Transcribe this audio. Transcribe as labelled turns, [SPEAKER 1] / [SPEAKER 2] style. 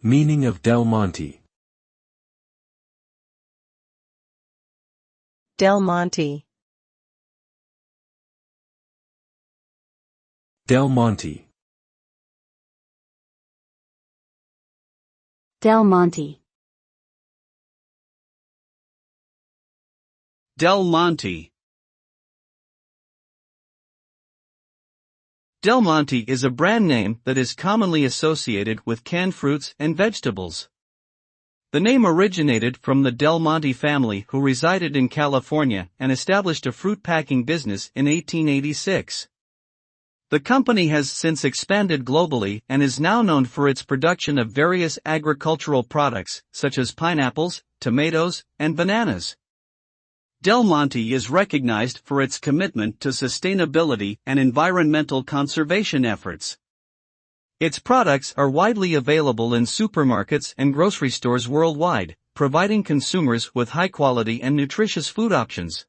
[SPEAKER 1] Meaning of Del Monte.
[SPEAKER 2] Del Monte.
[SPEAKER 1] Del Monte.
[SPEAKER 3] Del Monte.
[SPEAKER 4] Del Monte. Del Monte is a brand name that is commonly associated with canned fruits and vegetables. The name originated from the Del Monte family, who resided in California and established a fruit packing business in 1886. The company has since expanded globally and is now known for its production of various agricultural products, such as pineapples, tomatoes, and bananas. Del Monte is recognized for its commitment to sustainability and environmental conservation efforts. Its products are widely available in supermarkets and grocery stores worldwide, providing consumers with high-quality and nutritious food options.